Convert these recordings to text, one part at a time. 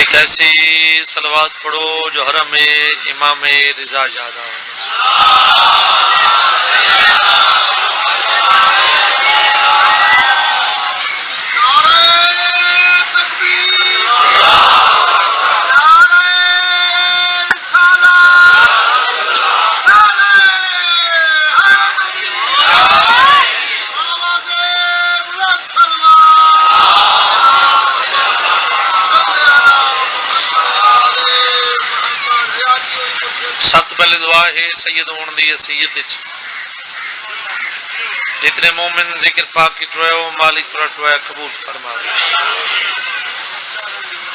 ایک ایسی صلوات پڑھو جو حرم امام رضا یاد آئے. سب پہلے دعا ہے سید ہون دی حیثیت وچ جتنے مومن ذکر پاک کی ٹرائے مالک پر ٹرائے قبول فرماوے.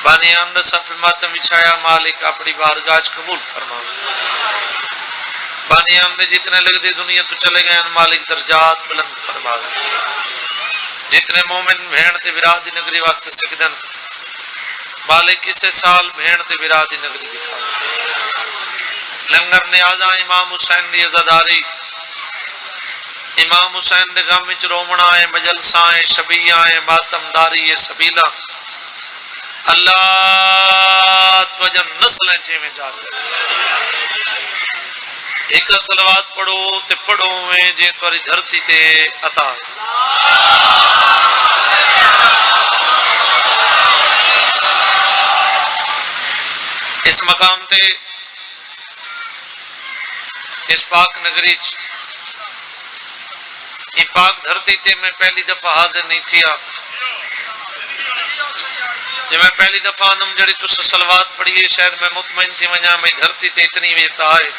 بانیان دا صف ماتم بچھایا مالک اپنی بارگاہ قبول فرماوے. بانیان دے جتنے لگ دے دنیا تو چلے گئے مالک درجات بلند فرماوے. جتنے مومن بھیڑ تے برا دی نگری واسطے سکدن مالک کسے سال بھیڑ تے برا دی نگری دکھاوے. لنگر نیازاں امام حسین دی عزاداری امام حسین دے غم وچ رومنا ہے مجلساں ہے شبیہاں ہے ماتم داری ہے سبیلا اللہ توجہ نسلیں چیویں جا ایک صلوات پڑھو تے پڑھو میں جے تاری دھرتی تے عطا. اس مقام تے اس پاک نگری یہ پاک دھرتی تے میں پہلی دفعہ حاضر نہیں تھیا. جب میں پہلی دفعہ نم جڑی تو صلوات پڑھیے شاید میں مطمئن تھی وجہ میں دھرتی تے اتنی ویتا ہے.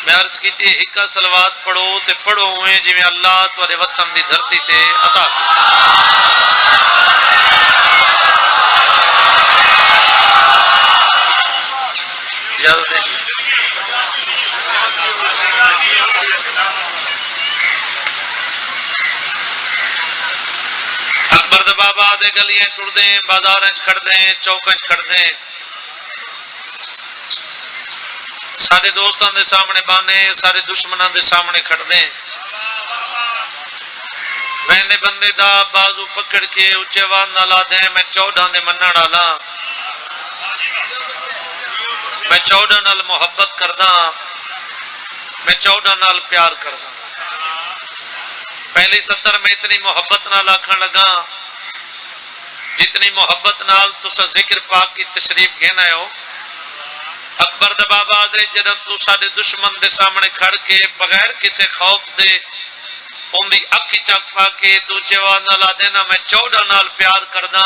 میں عرض کی تھی ہکا صلوات پڑھو تے پڑھو ہوئے جی میں اللہ تورے وطن دی دھرتی تے عطا اجازت دیں. اکبر دا بابا دے گلیاں ٹر دیں بازاراں کھڑ دیں چوکاں کھڑ دیں سارے دوستاں دے سامنے بانے سارے دشمناں دے سامنے کھڑ دیں. میں نے بندے دا بازو پکڑ کے اچے وان نہ لا دیں میں 14 دے منن والا میں 14 نال محبت کردا میں 14 نال پیار کردا. پہلی 70 میں اتنی محبت نال آکھن لگا جتنی محبت نال تسا ذکر پاک کی تشریف گھنا ہو. اکبر دا بابا دے جدوں تو ساڈے دشمن دے سامنے کھڑ کے بغیر کسے خوف دے ان دی اکھ چک پا کے تو چوا نہ لا دینا میں 14 نال پیار کردا.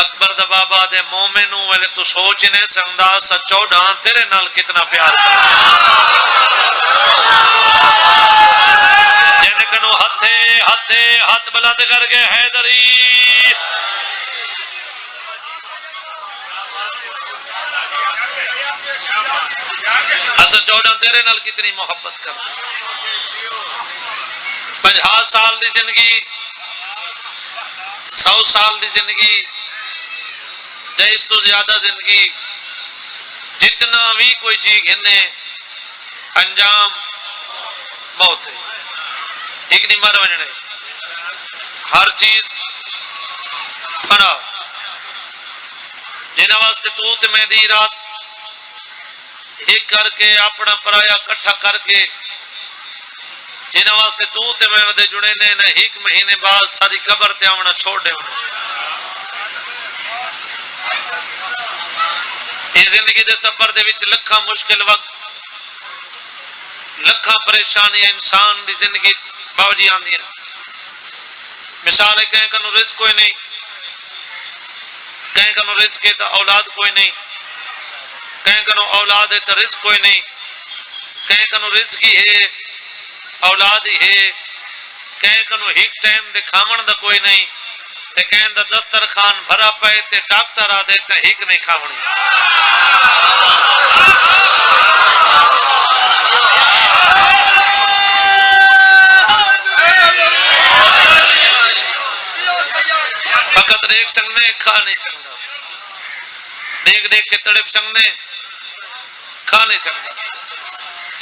اکبر دا بابا دے مومن ہوں ویلے تو سوچ نہیں سکدا سا 14 تیرے نال کتنا پیار کردا. جن کنو ہاتھ بلند کر کے حیدری اصل 14 تیرے نال کتنی محبت کردا. 50 سال دی زندگی 100 سال دی زندگی یا اس تو زیادہ زندگی جتنا بھی کوئی جی گھنے انجام موت ہے. ایک نہیں مر وجنے ہر چیز فنا جنہ واسطے تو تے میں دی رات ایک کر کے اپنا پرایا کٹھا کر کے جنہ واسطے تو تے میں ودے جڑے نے نہ ایک مہینے بعد ساری قبر تے آونا چھوڑ دے ہونا. یہ زندگی دے سفر دے وچ لکھاں مشکل وقت لکھاں پریشانی انسان دی زندگی باوجی آندی ہیں. مثال ہے کہیں کنو رزق کوئی نہیں کہیں کنو رزق ہے تو اولاد کوئی نہیں کہیں کنو اولاد ہے تو رزق کوئی نہیں کہیں کنو رزق ہی ہے اولاد ہی ہے کہیں کنو ایک ٹائم دے کھامن دا کوئی نہیں تے کہیں دا دسترخوان بھرا پائے تے ڈاکٹر آ دے تے ایک نہیں کھاونی. فقط دیکھ سکتے کھا نہیں سکتا دیکھ کے تڑپ سکتے کھا نہیں سکتا.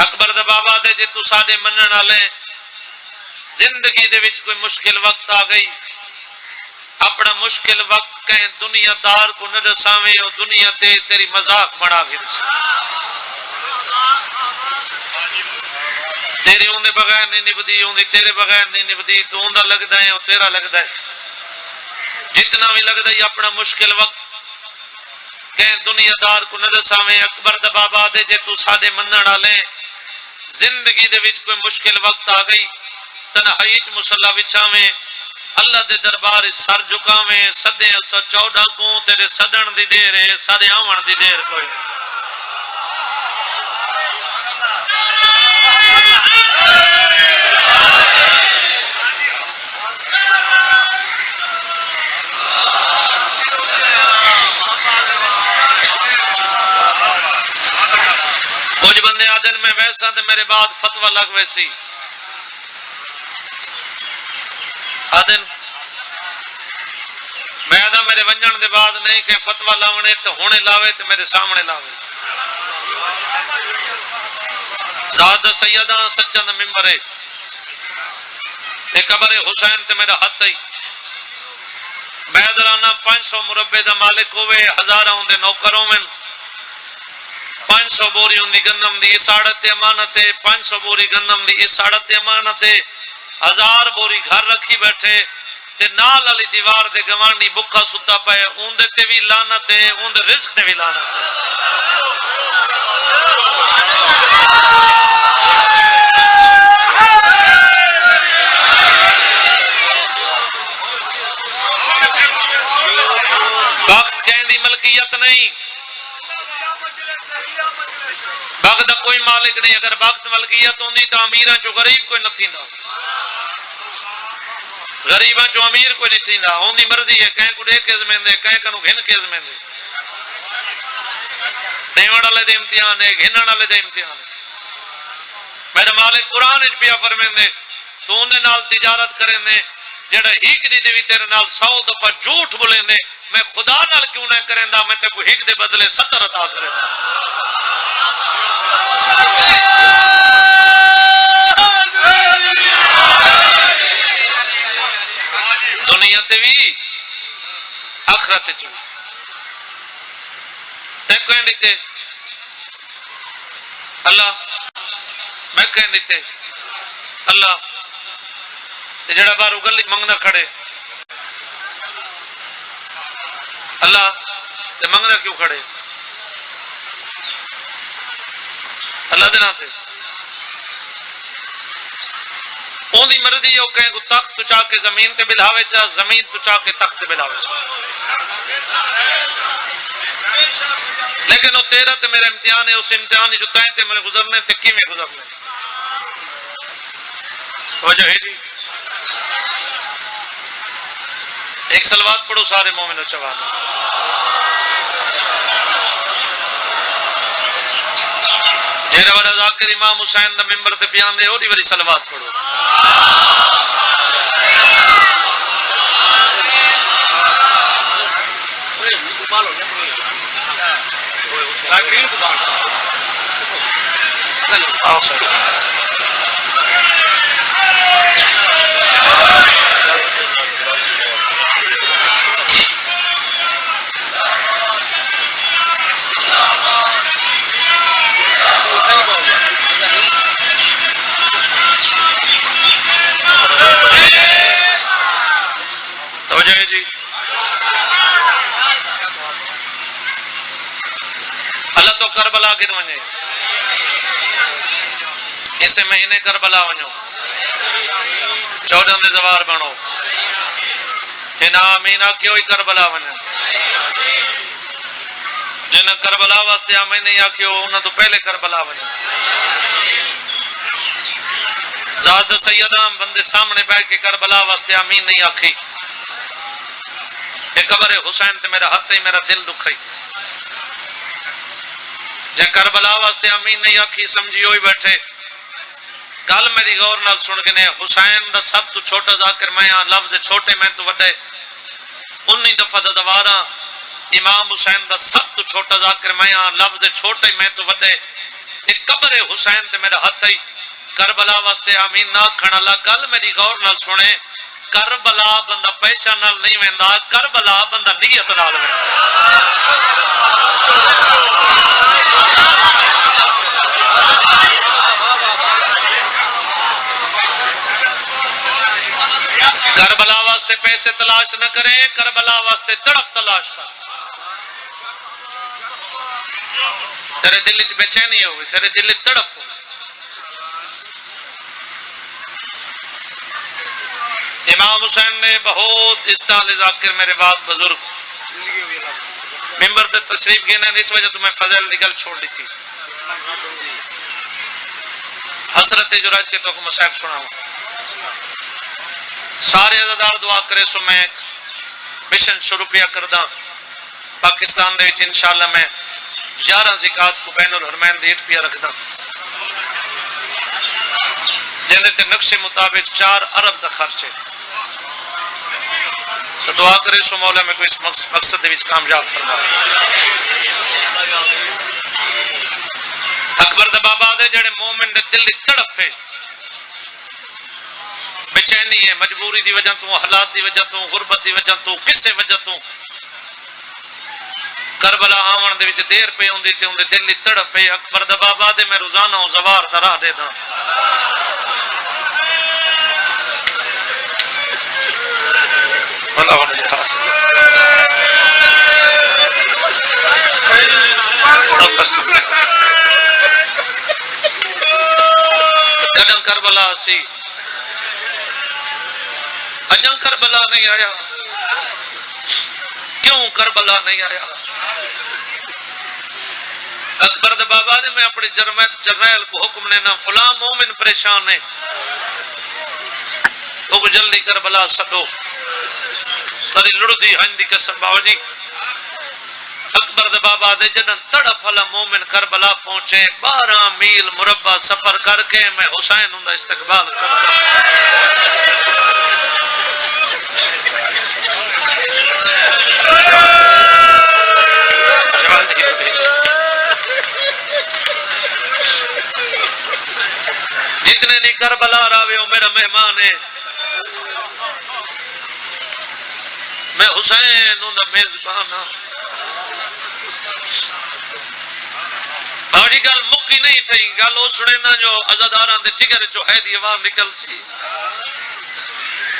اکبر دا بابا دے جے تو ساڈے منن والے زندگی دے وچ کوئی مشکل وقت آ گئی اپنا مشکل وقت کہیں دنیا دار کو نہ رساویں اور دنیا تے تیری مذاق بنا کے رسے تیری اندے بغیر نہیں نبدی اندی تیرے بغیر نہیں نبدی تو اندہ لگتا ہے اور تیرا لگتا ہے جتنا بھی لگتا ہے اپنا مشکل وقت کہیں دنیا دار کو نہ رساویں اکبر دا بابا دے جے تو ساڑے منن والے زندگی دے وچ کوئی مشکل وقت آ گئی تنہائی چ مصلا وچھاویں اللہ دے دربار سر جھکاویں سڈے 14 کو تیرے سڈن دی دیر ہے سارے آون دی دیر کوئی نہیں کچھ بندے آدن میں ویسا تے میرے بعد فتوہ لگ ویسی آدن میں آدھا میرے ونجن دے بعد نہیں کہ فتوہ لاونے تو ہونے لاوے تو میرے سامنے لاوے سعادت سیدہ سچا دا ممبر ہے ایک قبر حسین تے میرا ہاتھ ہی بیدرانہ 500 مربع دا مالک ہوئے ہزارہ ہوں دے نوکر ہوئے 500 بوری ہوں دی گندم دی اساڑت امانت 500 بوری گندم دی اساڑت امانت 1000 بوری گھر رکھی بیٹھے تے نال علی دیوار دے گوانڈی بکھا ستا پائے اون دے تے بھی لعنت ہے اون دے رزق تے بھی لعنت ہے وقت کہیں دی ملکیت نہیں وقت دا کوئی مالک نہیں اگر وقت ملکیت ہوندی تو امیراں چو غریب کوئی نہ تھیندا غریباں چو امیر کوئی نہیں تھیندا ہوندی مرضی ہے کہیں کو دے کے زمین دے کہیں کنو گھن کے زمین دے دیوڑ والے دے امتحان ہے گھنن والے دے امتحان ہے میرے مالک قرآن وچ پیا فرمائیں دے تو اندے نال تجارت کریں دے جڑا ہیک دی دی تیرے نال 100 دفعہ جھوٹ بولیں دے میں خدا نال کیوں نہ کریں دا میں تے کو ہیک دے بدلے 70 عطا کریں دا دنیا تے بھی آخرت تے بھی تے کہیں دیتے اللہ میں کہیں دیتے اللہ تے جڑا بارو گلی منگدہ کھڑے اللہ تے منگدہ کیوں کھڑے اللہ دے ناتے اون دی مرضی ہے کہیں کو تخت تو چاہ کے زمین تے بلاوے چاہ زمین تو چاہ کے تخت تے بلاوے چاہ لیکن وہ تیرا تے میرا امتحان ہے اس امتحان جو تائیں تے میرے گزرنے تے کی میں گزرنے وجہ ہے جی ایک سلوات پڑھو سارے مومنوں چوانا جیرے والا ذاکر امام حسین دا ممبر تے بیان دے ہو دی والی سلوات پڑھو آؤ سر توجہ جی اللہ تو کربلا گن ونے اسے مہینے کربلا ونو 14 دے زوار بنو جن آمین آکھیو ہی کربلا ونن جن کربلا واسطے آمین نہیں آکھیو انہاں تو پہلے کربلا ونن زاد سیدہ بندے سامنے بیٹھ کے کربلا واسطے آمین نہیں آکھی ایک قبر حسین تے میرا ہاتھ ہی میرا دل دکھائی جے کربلا واسطے آمین نہیں آکھی سمجھی ہوئی بیٹھے گل میری غور نال سن کے نے حسین دا سب تو چھوٹا ذاکر میں لفظ چھوٹے میں تو وڈے 19 دفعہ دا دوارا امام حسین دا سب تو چھوٹا ذاکر میں لفظ چھوٹے میں تو وڈے ایک قبر حسین تے میرا ہاتھ ہی کربلا واسطے آمین نہ کھڑا اللہ گل میری غور نال سنے کربلا بندہ پیسہ نال نہیں ویندا، کربلا بندہ نیت نال ویندا۔ کربلا واسطے پیسے تلاش نہ کریں، کربلا واسطے تڑپ تلاش کر۔ تیرے دل وچ بے چینی ہوئی، تیرے دل وچ تڑپ ہو۔ امام حسین نے بہت استعال ذاکر میرے بعد بزرگ ممبر تے تشریف گئے نا، اس وجہ تو میں فضل دی گل چھوڑ دی تھی۔ حسرت جراج کے تو مصائب سناؤں، سارے عزادار دعا کرے سو میں ایک مشن شروع پیا کردہ پاکستان دے وچ انشاءاللہ میں 11 زکات کو بین الحرمین دیٹ پیا رکھ دا، جنہیں تے نقش مطابق 4 ارب دا خرچ ہے۔ تو دعا کرے سو مولا میں کوئی اس مقصد دے وچ کامیاب فرما۔ اکبر دا بابا دے جڑے مومن دے دل دی تڑپ ہے، بے چینی ہے، مجبوری دی وجہ تو، حالات دی وجہ تو، غربت دی وجہ تو، کسے وجہ تو کربلا آون دے وچ دیر پہ ہوندی تے ہوندے دل دی تڑپ ہے۔ اکبر دا بابا دے میں روزانہ زوار دا راہ دے دا، جدن کربلا سی اجاں کربلا نہیں آیا، کیوں کربلا نہیں آیا؟ اکبر دا بابا نے میں اپنے جرنیل کو حکم لینا، فلاں مومن پریشان ہے، تو جلدی کربلا سدو۔ تری لڑ دی ہن دی قسم بابا جی، اکبر دا بابا دے جدن تڑپ والا مومن کربلا پہنچے، 12 میل مربع سفر کر کے میں حسین ہوں دا استقبال کرتا۔ جتنے نہیں کربلا راوے ہو میرا مہمان ہے، میں حسین ہوں دا میزبان ہوں۔ بڑی گل مکی نہیں تھی، گل وہ سنے نا جو عزاداران دے جگر جو ہے دی آواز نکل سی،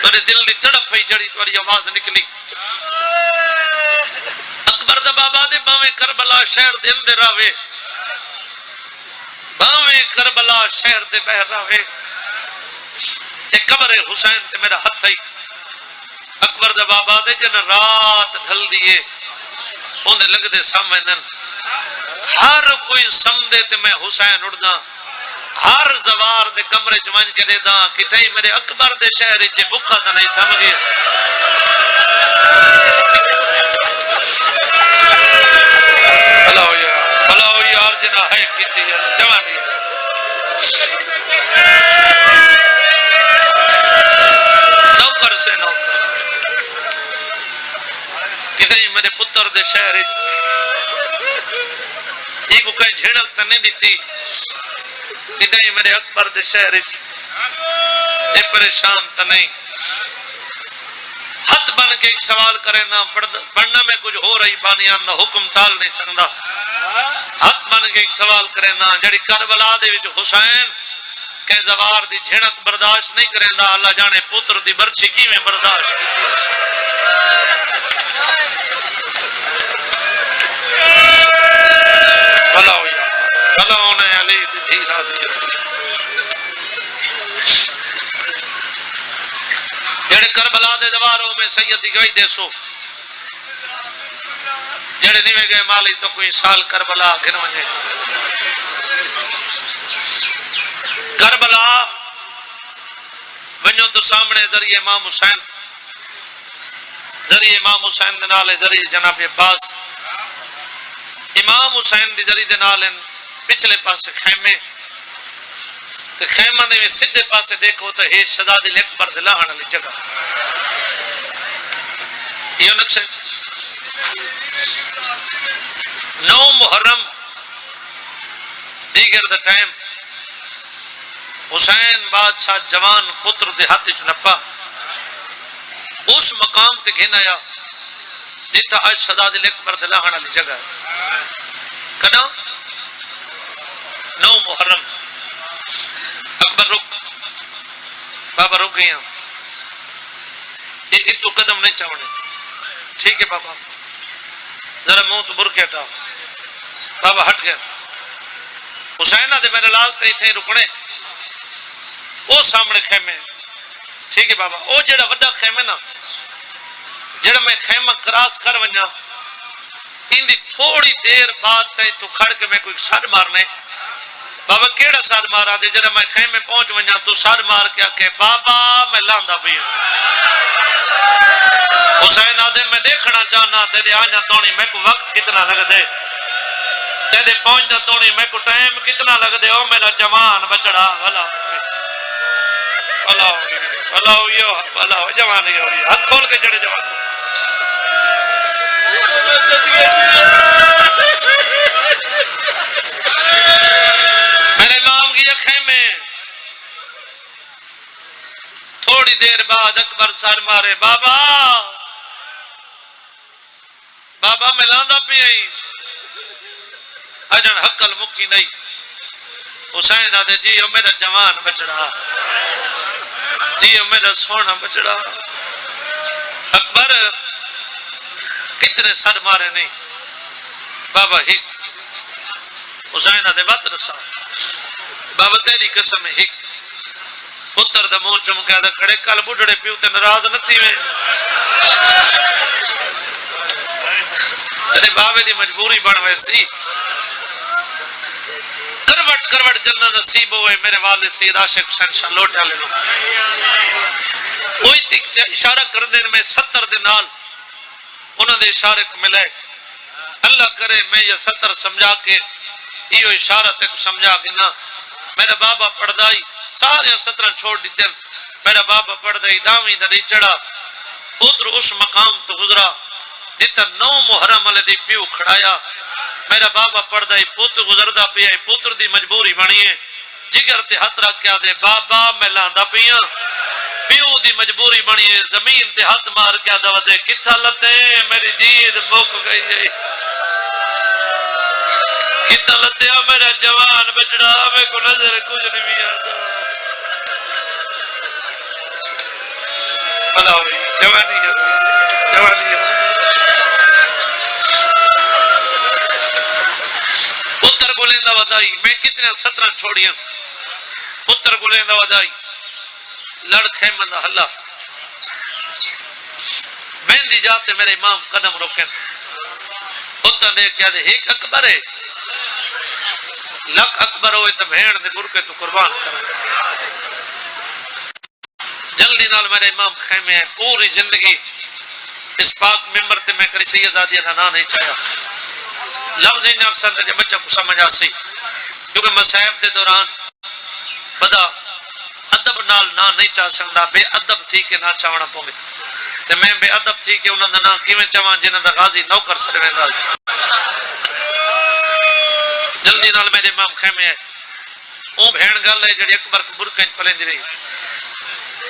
میرے دل دی تڑپ ہوئی جڑی توری آواز نکلی۔ اکبر دا بابا دے باویں کربلا شہر دل دے راوے، باویں کربلا شہر دے بہر راوے، ایک قبر حسین تے میرا ہتھ ہے۔ اکبر دا بابا دے جن رات ڈھل دیئے انہیں لگ دے سامنے، ہر کوئی سمدے تے میں حسین اڑدا، ہر زوار دے کمرے چمانج کے دے دا کتائی میرے اکبر دے شہر چے بکھا دا نہیں سمجھے۔ بھلا ہو یار جنہ ہے کتی جوانی نوکر سے نوکر کتائی میرے پتر دے شہر یہ کو کہیں جھڑک تا نہیں دیتی، کتائی میرے اکبر دے شہر یہ پریشان تا نہیں۔ ہاتھ بن کے ایک سوال کریں نا، پڑھنا میں کچھ ہو رہی بانیان نہ حکم ٹال نہیں سکتا۔ ہاتھ بن کے ایک سوال کریں نا، جڑی کربلا دے وچ حسین کہ زوار دی جھڑک برداشت نہیں کریں دا، اللہ جانے پتر دی برچی کی میں برداشت کی۔ بھلا ہو یا بھلا ہونے علی دی راضی جڑے کربلا دے دواروں میں سید دی گوئی دے سو، جڑے نہیں گئے مالی تو کوئی سال کربلا گھن ونجے۔ کربلا ونجو تو سامنے ذریعے امام حسین، ذریعے امام حسین دے نالے ذریعے جناب عباس، امام حسین دی ذریعے دے نالے پچھلے پاسے خیمے، تو خیمہ نے سدھے پاسے دیکھو تو ہے شہزاد اکبر دے لاہن علی جگہ، یہ نقشہ 9 محرم دیگر دا ٹائم حسین بادشاہ جوان پتر دے ہاتھ چ نپا، اس مقام تے گھن آیا جتھا اج شہزادے اکبر دے لاہن والی جگہ ہے کنا 9 محرم اکبر رک بابا رک گئے ہیں یہ تو قدم نہیں چاہنے ٹھیک ہے بابا ذرا منہ تو برکے ہٹا بابا ہٹ گیا حسین دے میرے لال تے تھے رکنے وہ سامنے خیمے ٹھیک ہے بابا وہ جڑا وڈا خیمے نا جڑا میں خیمہ کراس کر ونجا اندی تھوڑی دیر بعد تے تو کھڑ کے میں کوئی سر مارنے بابا کیڑا سر مارا دے جڑا میں خیمے پہنچ ونجا تو سر مار کے آکے بابا میں لاندا پئی ہوں حسین آدھے میں دیکھنا چاہنا تیرے آنا تونی میں کو وقت کتنا لگ دے تیرے پہنچنا تونی میں کو ٹائم کتنا لگ دے او میرا جوان بچڑا بھلا بھلا جوان ہی ہوئی ہاتھ کھول کے جڑے جوان میرے امام کی اکھیں میں تھوڑی دیر بعد اکبر سر مارے بابا بابا میں لاندا پی آئی اجن حقل مکی نہیں حسین آدھے جی او میرا جوان بچڑا جی او میرا سونا بچڑا اکبر کتنے سر مارے نہیں بابا ہک حسین آدھے بات رسا بابا تیری قسم ہے ہک پتر دا منہ چم کے آدھا کھڑے کل بڑھڑے پیو تے ناراض نتی میں تیرے بابے دی مجبوری بن ویسی کروٹ جلنا نصیب ہوئے میرے والد سید عاشق حسین شاہ لوٹا لے لو وہی تک اشارہ کر دین میں 70 دن نال انہوں نے اشارے کو ملے اللہ کرے میں یہ 70 سمجھا کے یہ اشارہ تک سمجھا کے نا میرا بابا پڑھدائی سارے 17 چھوڑ دیتے ہیں میرا بابا پڑھدائی ڈاویں دری چڑھا پتر اس مقام تو گزرا جتا 9 محرم علی دی پیو کھڑایا میرا بابا پڑھدا ہی پوت گزردا پیا پوتر دی مجبوری بنی ہے جگر تے ہاتھ رکھ کے دے بابا میں لاندا پیا پیو دی مجبوری بنی ہے زمین تے ہاتھ مار کے دوا دے کتھا لتے میری دید مک گئی ہے کتھا لتے میرا جوان بچڑا میں کو نظر کچھ نہیں بھی آتا بھلا ہوئی جوانی جوانی پتر کو لیندہ ودائی میں کتنے 17 چھوڑیاں پتر کو لیندہ ودائی لڑ خیمندہ حلہ بیندی جاتے میرے امام قدم روکیں پتر نے کیا دے ایک اکبر ہے لک اکبر ہوئے تو بھین دے برکے تو قربان کریں جلدی نال میرے امام خیمے ہیں پوری زندگی اس پاک ممبر تے میں کری سید آدیہ کا نام نہیں چاہیا لفظ ہی اکثر جب بچہ کو سمجھ آسی کیونکہ مسائب دے دوران بدا ادب نال نہ نہیں چاہ سکتا بے ادب تھی کہ نہ چاہنا پونگے تے میں بے ادب تھی کہ انہوں نے نہ کیویں چاہاں جنہوں دا غازی نوکر سروے نال جلدی نال میرے امام خیمے ہے اون بھین گل ہے جڑی اکبر کو برکنج پلندی رہی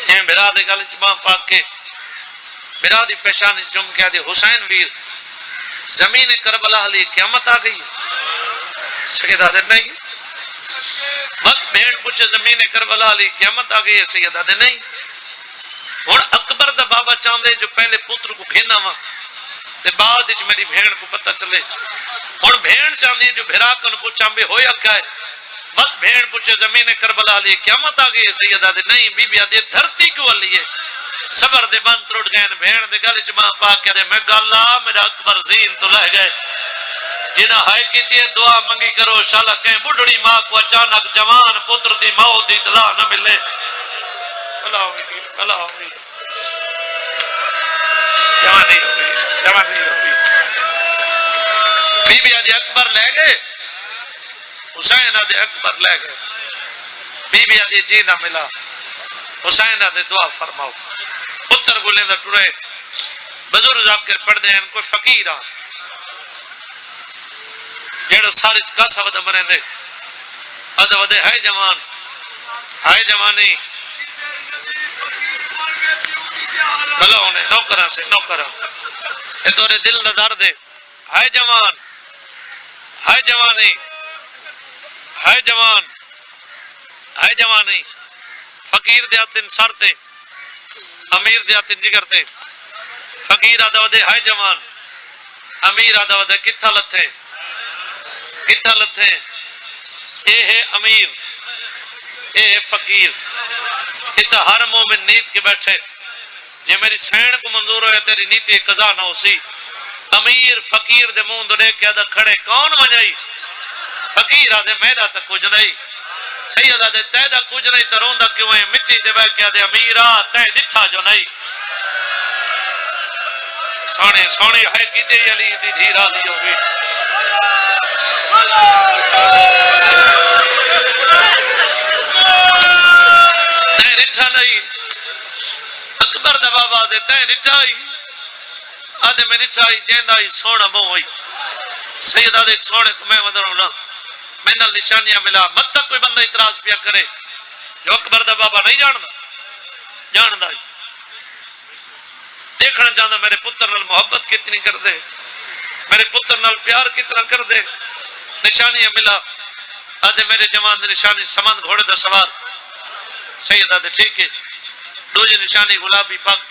یہ میرا دے گل چباں پاک کے میرا دی پیشانی چم کے دے حسین ویر زمین کربلا علی قیامت آ گئی سید آدھے نہیں وقت بھین پوچھے زمین کربلا علی قیامت آ گئی ہے سید آدھے نہیں ہن اکبر دا بابا چاندے جو پہلے پتر کو گھینا وا تے بعد وچ میری بہن کو پتہ چلے ہن بہن چاندی جو بھرا کن پوچھاں بے ہویا کیا ہے وقت بہن پوچھے زمین کربلا علی قیامت آ گئی ہے سید آدھے نہیں بی بی آدھے دھرتی کیوں علی ہے صبر دے بند ٹوٹ گئے بہن دے گل چ ماں پاک کہے میں گلا میرا اکبر زین تو لہ گئے جنہ ہائے کیتی دعا منگی کرو شالا کہیں بڈھڑی ماں کو اچانک جوان پتر دی موت دی اطلاع نہ ملے بھلا ہوئی جوانی ہوئی بی بی آدھی اکبر لے گئے حسین آدھے اکبر لے گئے بی بی آدھی جی نہ ملا حسین آدھے دعا فرماؤ پتر گلیں دا ٹرے بزرگ ذاکر پڑھ دے ہیں کوئی فقیر آن جیڑا سارے کاسا ودا مرین دے ادھا ودے ہائے جوانی بھلا ہونے نوکرا سے نوکرا یہ تورے دل دا درد ہے ہائے جوان ہائے جوانی ہائے جوان ہائے جوانی فقیر دیاتن سر تے امیر دیاتن جگر تے فقیر آدھا ودے ہائے جوان امیر آدھا ودے کتھا لتھے اے ہے امیر اے ہے فقیر اتھا ہر مومن نیت کے بیٹھے جے میری سین کو منظور ہوئے تیری نیتی قضا نہ ہو سی امیر فقیر دے مون دے کے آدھا کھڑے کون وجائی فقیر آدھے میرا تا کچھ نہیں سید آدھے تیدہ کچھ نہیں تروندہ کیوں ہے مٹی دے بے کے آدھے امیرہ تے ڈٹھا جو نہیں سونے سونے ہے کی دے علی دی دھیرہ دی ہوگی تے ڈٹھا نہیں اکبر دا بابا دے تے ڈٹھائی آدھے میں ڈٹھائی جیندائی سونا بہو ہوئی سید آدھے سونے تو میں مدر ہونا میں نال نشانیاں ملا مت تک کوئی بندہ اعتراض پیا کرے جو اکبر دا بابا نہیں جاندا دیکھنا چاہتا میرے پتر نال محبت کتنی کر دے میرے پتر نال پیار کتنا کر دے نشانیاں ملا آدھے میرے جوان دی نشانی سمند گھوڑے دا سوار سید آدھے ٹھیک ہے دوجی نشانی گلابی پگ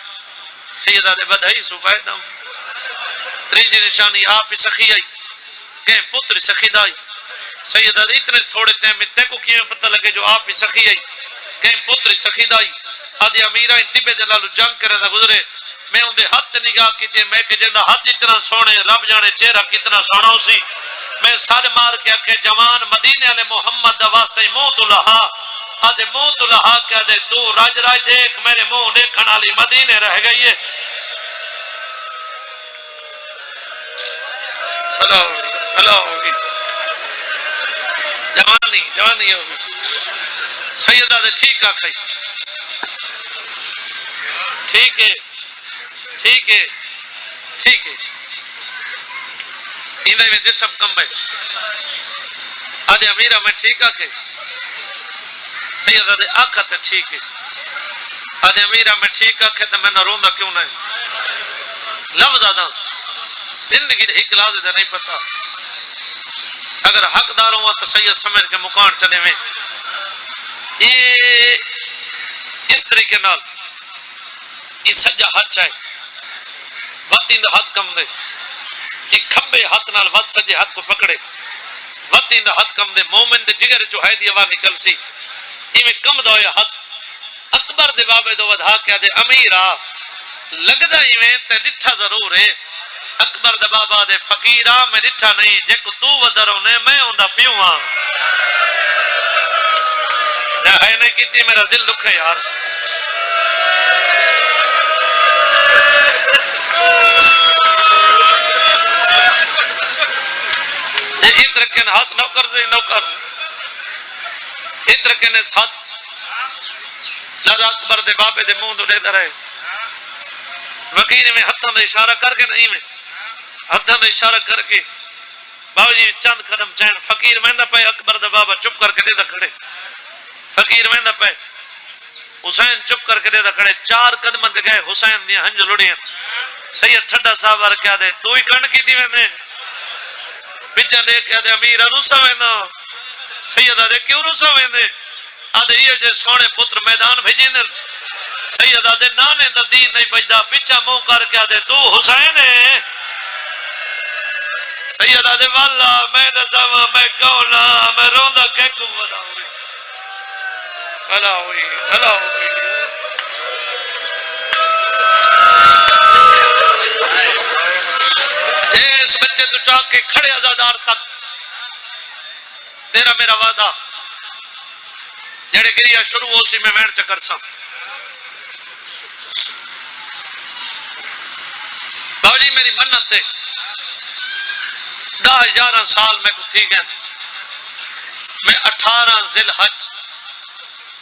سید آدھے بدھائی سفید دم تریجی نشانی آپ ہی سخی آئی کہیں پتر سخی دائی سید آدھے اتنے تھوڑے ٹائم میں تے کو کیوں پتہ لگے جو آپ ہی سخی آئی کہیں پتر سخی دائی آدھے امیرہ ان ٹبے دے لالو جنگ کرے دا گزرے میں ان دے ہاتھ نگاہ کی تھی میں کہ جندہ ہاتھ اتنا سونے رب جانے چہرہ کتنا سونا ہو سی میں سار مار کے کہ جوان مدینے علیہ محمد دا واسطہ موت لہا آدھے موت لہا کہ آدھے تو راج راج دیکھ میرے منہ دیکھن والی مدینے رہ گئی ہے بھلا ہوگی جوانی ہوگی سید آدھے ٹھیک آکھائی ٹھیک ہے اندھے میں جسم کم ہے آدھے امیرہ میں ٹھیک آکھے سید آدھے آکھا تے ٹھیک ہے آدھے امیرہ میں ٹھیک آکھے تو میں نہ روندہ کیوں نہیں لفظ آدھا زندگی دے ایک لازے دے نہیں پتا اگر حق داروں ہوا تو سید سمجھ کے مکان چنے میں یہ اس طریقے نال یہ سجا ہاتھ چاہے وطین دا ہاتھ کم دے یہ کھمبے ہاتھ نال وط سجے ہاتھ کو پکڑے وطین دا ہاتھ کم دے مومن دے جگر جو ہے دی آواز نکل سی یہ میں کم دویا ہاتھ اکبر دے بابے دو ودھا کیا دے امیرہ لگدہ ہی میں تے ڈٹھا ضرور ہے اکبر دے بابا دے فقیرہ میں ڈٹھا نہیں جے کو تو ودھرونے میں ہوندہ پیوہاں ہے نہیں کیتی میرا دل لکھے یار اتر کے ہاتھ نوکر سے نوکر اتر کے ہاتھ لذا اکبر دے بابے دے مون دے در ہے وکیل میں ہتھاں دا اشارہ کر کے نہیں میں ہتھاں دا اشارہ کر کے بابا جی چند قدم چین فقیر مہندہ پہ اکبر دے بابا چپ کر کے دے دا کھڑے فقیر مہندہ پہ حسین چپ کر کے دے دا کھڑے 4 قدم دے گئے حسین دیا ہنج لڑیاں سید ٹھڈا صاحب آر کیا دے تو ہی کنڈ کی تھی میں نے پچھا لے کے آدھے امیر روسا ویندہ سید آدھے کیوں روسا ویندے آدھے یہ جے سونے پتر میدان بھیجیں دے سید آدھے نانے دا دین نہیں بجدہ پچھا منہ کر کے آدھے تو حسین ہے سید آدھے واللہ میں نظام میں کولا میں روندہ کہکو بھلا ہوئی اس بچے تو چاہ کے کھڑے ازادار تک تیرا میرا وعدہ جڑے گریہ شروع ہو سی میں وین چکر سا باوجی میری منت ہے 10-11 سال میں کو تھی گئے میں 18 ذی الحج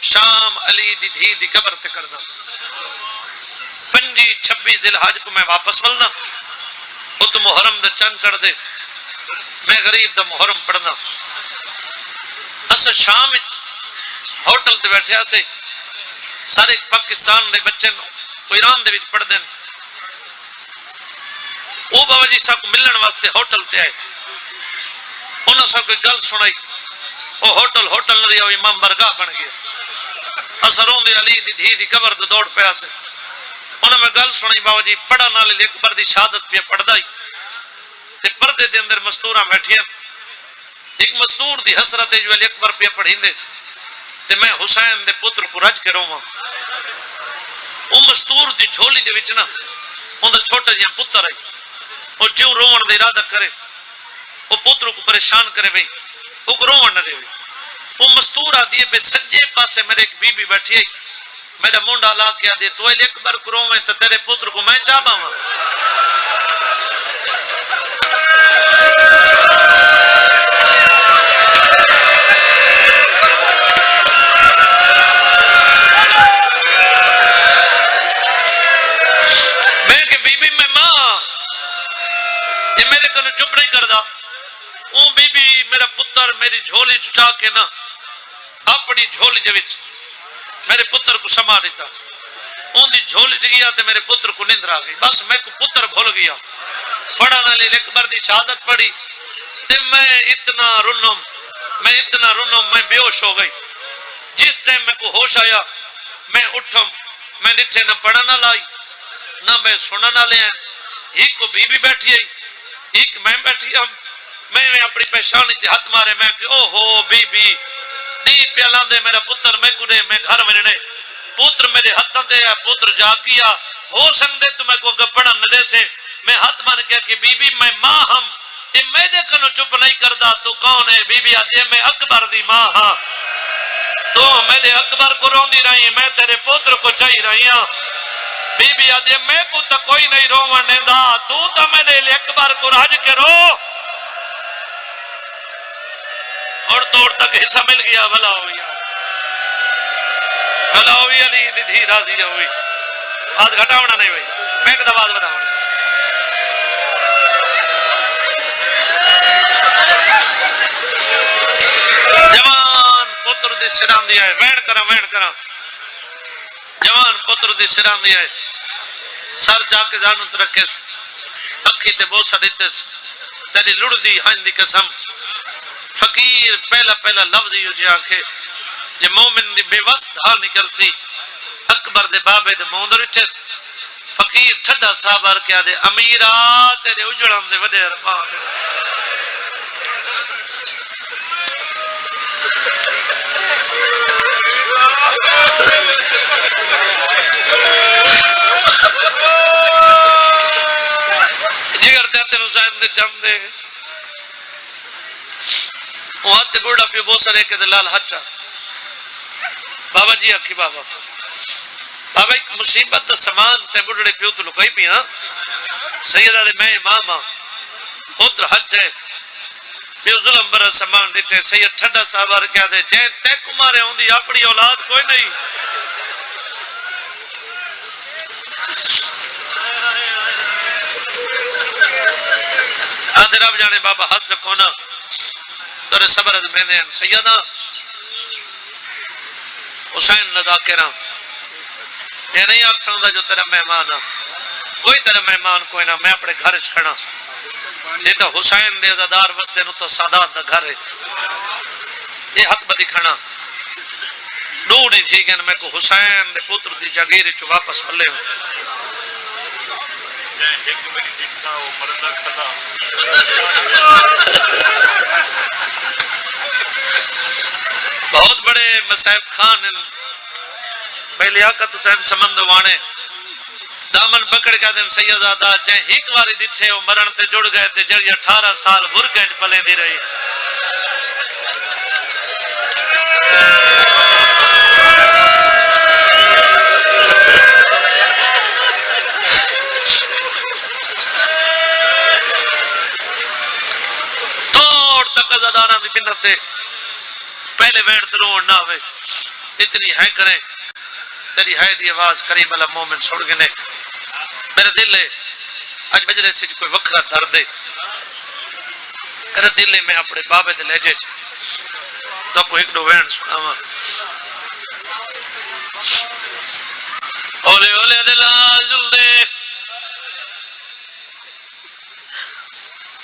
شام علی دی دھی دی قبر تے کردہ 25-26 ذی الحج کو میں واپس ملنا وہ تو محرم دا چند چڑھ دے میں غریب دا محرم پڑھنا اسا شام ہوٹل دے بیٹھے سے سارے پاکستان دے بچے وہ ایران دے وچ پڑھ دین وہ بابا جی صاحب کو ملن واسطے ہوٹل تے آئے انہوں نے کوئی گل سنائی وہ ہوٹل نہ رہا امام برگاہ بن گیا اثروں دے علی دی دھی دی قبر دے دوڑ پیا سے انہوں نے گل سنائی بابا جی پڑھا نال علی اکبر دی شہادت پہ پڑھدا ہی تے پردے دے اندر مستوراں بیٹھیاں ایک مستور دی حسرت جو علی اکبر پہ پڑھیندے تے میں حسین دے پتر کو رج کے روواں وہ مستور دی جھولی دے وچ نا اندر چھوٹا جہاں پتر ہے وہ جو روون دے ارادہ کرے وہ پتر کو پریشان کرے بھئی وہ روون نہ دے وہ مستور آدھی ہے بے سجے پاسے میرے ایک بی بی بیٹھی ہے میرا مونڈا لا کے آدھی تو علی اکبر کو روویں تو تیرے پتر کو میں چاہ باواں چپ نہیں کردا اون بی بی میرا پتر میری جھولی چچا کے نا اپنی جھولی دے وچ میرے پتر کو سما دیتا اون دی جھولی چ گیا تے میرے پتر کو نیندر آ گئی بس میں کو پتر بھول گیا پڑھا نہ علی اکبر دی شہادت پڑھی تے میں اتنا رنم میں بے ہوش ہو گئی جس ٹائم میں کو ہوش آیا میں اٹھم میں ڈٹھے نہ پڑھا نہ لائی نہ میں سنا نہ لیا ہی کو بی بی بیٹھی ہے ایک میں بیٹھی ہوں میں اپنی پہچانی تے ہاتھ مارے میں کہ او ہو بی بی نہیں پیالان دے میرا پتر میں کنے میں گھر میں پتر میرے ہاتھاں دے پتر جا گیا ہو سکتے تمہیں کو گپڑا نہ دے سے میں ہاتھ مان کیا کہ بی بی میں ماں ہم یہ میرے کنو چپ نہیں کردا تو کون ہے بی بی آتی ہے میں اکبر دی ماں ہاں تو میرے اکبر کو روندی رہی میں تیرے پتر کو چاہی رہی ہوں بی بی آدھے میں کو تا کوئی نہیں روون دیندا تو تا میرے علی اکبر کو راج کے رو اور توڑ تک حصہ مل گیا بھلا ہوئی علی دی دھی راضی ہوئی آج گھٹاونا نہیں ہوئی میں ایک دفعہ بتاؤں جوان پتر دی سرام دیا ہے وین کرا جوان پتر دی سرام دیا ہے سر جا کے جانو ترکیس اکھی تے بہت سا دیتس تیری لڑ دی ہائن دی قسم فقیر پہلا لفظ ہی جی آنکھے جے مومن دی بے وست دھا نکل سی اکبر دے بابے دے موندر اٹھس فقیر ٹھڈا صاحبار کیا دے امیرہ تیرے اجڑان دے وڈے ارمان جگر دیتے حسین دے چم دے وہ ہاتھ بوڑا پیو بہت سارے کے دلال ہچا بابا جی آکھی بابا ایک مصیبت سامان تے بڑھڑے پیو تو لکائی بھی ہاں سیدہ دے میں امام ہاں پتر حج ہے پیو ظلم برا سامان ڈٹھے سید ٹھڈا صاحبار کیا دے جین تے کمارے ہوں دی اپنی اولاد کوئی نہیں آدھے رب جانے بابا ہس رکھونا تورے صبر از میں دیں سیدہ حسین لدا کرام یہ نہیں آپ سنگا جو تیرا مہمان کوئی تیرا مہمان کوئی نہ میں اپنے گھر چھڑا دیتا حسین دے ازادار وستے نو تو سادات دا گھر ہے یہ حق با دکھنا ڈوڑی تھی کہ میں کو حسین دے پتر دی جاگیری چو واپس ملے ہوں بہت بڑے مسائب خان پہلے آقت حسین سمند وانے دامن پکڑ گیا دن سیدزادہ جائیں ہیک واری ڈٹھے ہو مرن تے جڑ گئے تے جڑی 18 سال برگنٹ پلیں دی رہی توڑ تک ازاداران دی بنتے پہلے ویڑ تروڑ نہ ہوئے اتنی ہے کریں تیری ہے دی آواز قریب اللہ مومن چھوڑ گنے میرے دل ہے آج بجرے سے کوئی وکرہ درد ہے میرے دل ہے میں اپنے بابے دے لے جے تو کوئی ایک دو وین سنا ہوا اولے اولے دے لال جل دے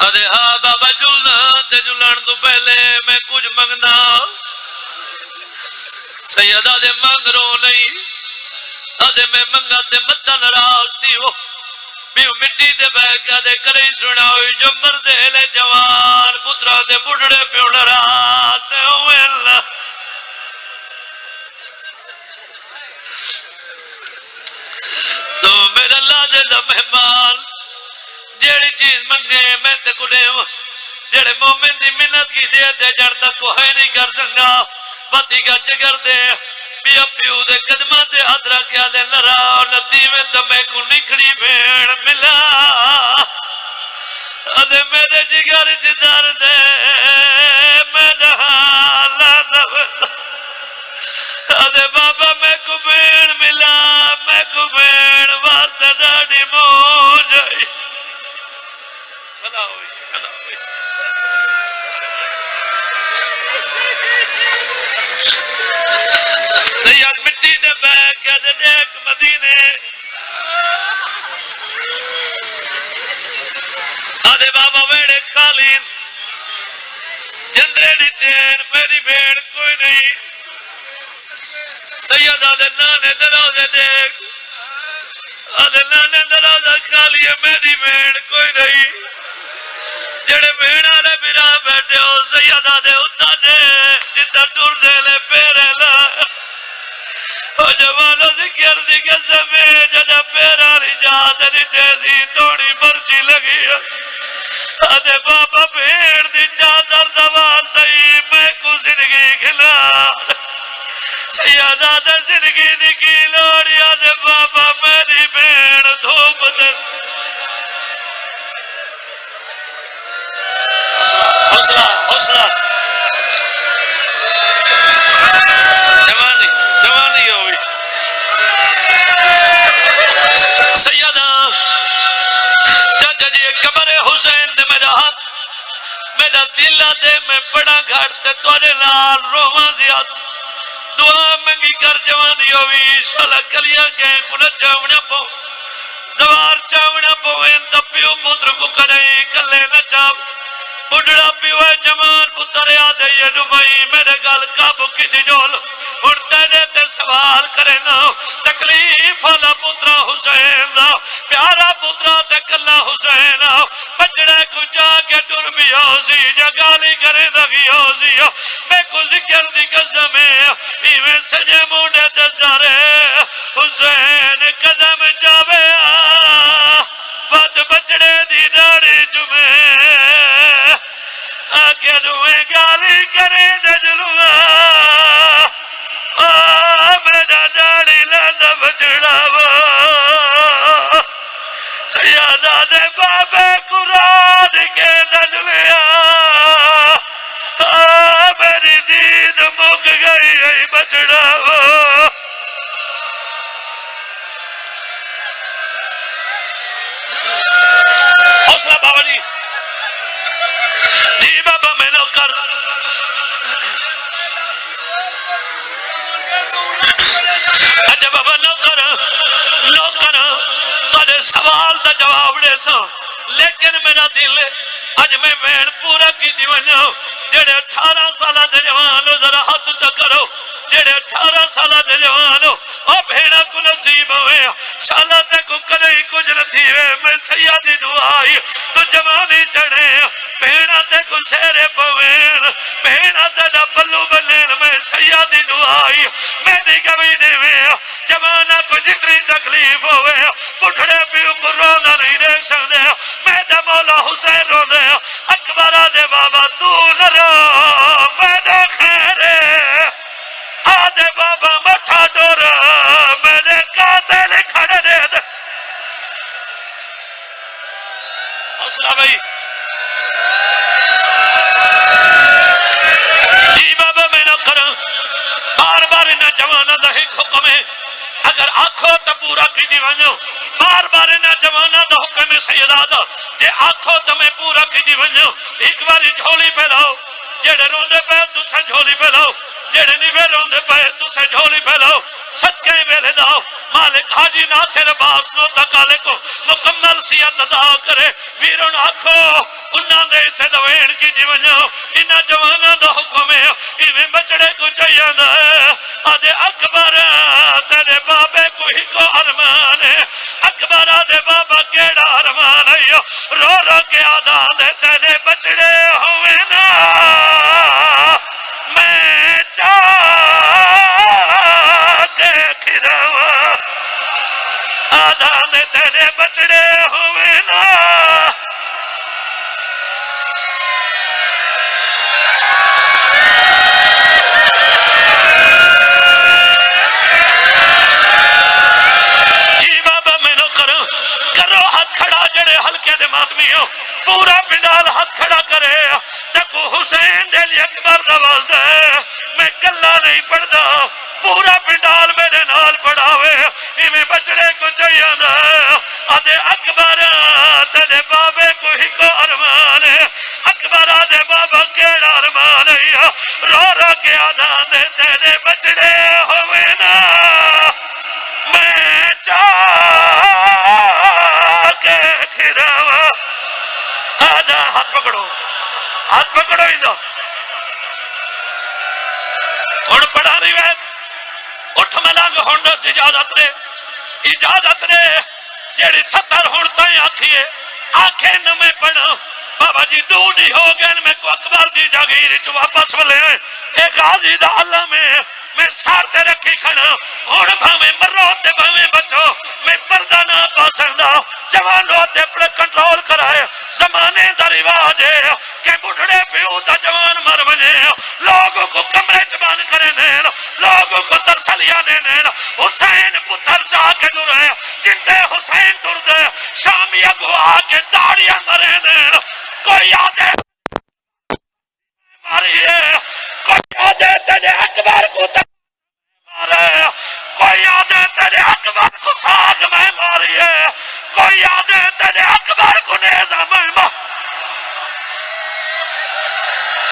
ادے ہاں بابا جلنا تے جلن تو پہلے میں کچھ منگنا سیدہ دے منگ رو نہیں ادے میں منگا تے متا ناراض تھی ہو پیو مٹی دے بہ کے دے کرے سنا ہوئی جو مردے لے جوان پترا دے بڑھڑے پیو ناراض تے ہوئے اللہ تو میرا لاجے دا مہمان جیڑی چیز منگے میں تے کو دے جیڑے مومن دی منت کی دے دے جڑ تک کو ہے نہیں کر سنگا باتی کا چگر دے پیو پیو دے قدمہ دے حضرہ کیا دے نرا ندی میں تمہیں کو نکھڑی بھیڑ ملا ادھے میرے جگر جدار دے میرا حالا دفتا ادھے بابا میں کو بھیڑ ملا میں کو بھیڑ واسطہ ڈاڑی مو جائی بھلا ہوئی بھلا ہوئی سید مٹی دے بیگ کے دے دیکھ مدینے آدھے بابا ویڑے خالین جندرے ڈیتین میری بھیڑ کوئی نہیں سید آدھے نانے دروازے دیکھ آدھے نانے دروازہ خالی ہے میری بھیڑ کوئی نہیں جڑے بھیڑ آلے برا بیٹھے ہو سید آدھے اتانے جتا ٹور دے لے پیرے لا او جوانو ذکر دی قسمیں جڑا پیرالی جات نیٹے دی توڑی برچی لگی آدھے بابا بھیڑ دی چادر دوار دئی میں کو زندگی کھلا سیادہ دے زندگی دی کی لوڑی آدھے بابا میری بھیڑ دھوپ دے حوصلہ حوصلہ جوانی ہوئی سیدہ چاچا جی قبر حسین دے میرا ہاتھ میرا دل دے میں بڑا گھڑتے توڑے لال روما زیاد دعا منگی کر جوانی ہوئی شالا کلیا کے کنا چاونا پو زوار چاونا پو ان دپیو پتر کو کڑائی کلے نہ چاپ بڑھڑا پیوے جمان پتر یادے یہ نمائی میرے گال کابو کی دیجول اڑتے تے سوال کرے نا تکلیف والا پترا حسین دا پیارا پترا تے کلا حسین بچڑے کو جا کے ٹر بھی ہوسی جا گالی کرے لگی ہوسی میں کو ذکر دی قسم ایویں سجے مونڈے تے سارے حسین قدم جاوے بد بچڑے دی ڈاڑی جمعے آگے دوئے گالی کرے نجلوہ میرا ڈاڑی لانا بچڑا وا سیادہ دے بابے قرآن کے نجلیا میری دین مک گئی ہے بچڑا وا حوصلہ بابا جی جی بابا میں نو کر اچھا بابا نوکر تارے سوال دا جواب دے سا لیکن میرا دل اج میں بین پورا کی دیوانیوں جڑے 18 سالہ دے جوانو ذرا ہاتھ تک کرو جڑے 18 سالہ دے جوانو او بھیڑا کو نصیب ہوئے شالہ تے کو کرئی کچھ نتھی ہوئے میں سیادی دعائی تو جوانی چڑھے بھیڑا تے کو سیرے پوین بھیڑا تے دا پلو بلین میں سیادی دعائی میں دی کبھی دیوے جوانا کو جتنی تکلیف ہوئے پٹھڑے پیو کو رونا نہیں دیکھ سکتے میں دا مولا حسین رو دے اکبرہ دے بابا تو نہ رو میں دا خیرے آدھے بابا مٹھا ڈورا میں نے قاتل کھڑے دے دے حوصلہ بھائی جی بابا میں نہ کروں بار بار انہا جوانا دا ایک حکم ہے اگر آنکھوں تا پورا کی دیوانیوں بار بار انہا جوانا دا حکم ہے سیدادہ جے آنکھوں تا میں پورا کی دیوانیوں ایک باری جھولی پھیلاؤ جیڑے روندے پہ تو سے جھولی پھیلاؤ جیڑے نیوے روندے پہ تو سے جھولی پھیلاؤ صدقے ویلے دا مالک حاجی ناصر عباس نو تکالے کو مکمل سیات ادا کرے ویرون آکھو انہاں دے سے دوین کی دی وجہ انہاں جواناں دا حکم ہے ایویں بچڑے کو چاہیے دا آدھے اکبر تیرے بابے کو ہی کو ارمان ہے اکبر آدھے بابا کیڑا ارمان ہے رو رو کے آدھا دے تیرے بچڑے ہوئے نا میں چاہ کے کھراوا آدھا دے تیرے بچڑے ہوئے نا پورا پنڈال ہاتھ کھڑا کرے تکو حسین دل اکبر نواز دے میں کلا نہیں پڑھدا پورا پنڈال میرے نال پڑھاوے میں بچڑے کو چاہیے دا آدھے اکبر تیرے بابے کو ہی کو ارمان ہے اکبر آدھے بابا کیڑا ارمان ہے رو رو کے آدھا دے تیرے بچڑے ہوئے نا میں چاہ کے کھراوا آدھا ہاتھ پکڑو اندھا ہون پڑھا روایت اٹھ ملانگ ہون اجازت رے جیڑی 70 ہون تائیں آکھیے آنکھیں نہ میں پڑھا بابا جی ڈوڑی ہو گئے میں کو اکبر دی جاگیر چو واپس ملے ایک غازی دا اللہ میں سار تے رکھی کھڑا ہون بھامے مرو تے بھامے بچو میں پردہ نہ پاسندہ جوان ہوتے اپنے کنٹرول کرائے زمانے دا رواج ہے کہ بڑھڑے پیو دا جوان مر بنے لوگوں کو کمرے چبان کرے نین لوگوں کو ترسلیا نین حسین پتر جا کے دور ہے جنتے حسین دور دے شامی اگو آکے داڑیاں مرے نین کوئی آدھے ماری ہے کوئی آدھے تیرے اکبر کو مارے کوئی آدھے تیرے اکبر کو ساگ میں ماری ہے کوئی آدھے تیرے اکبر کو نے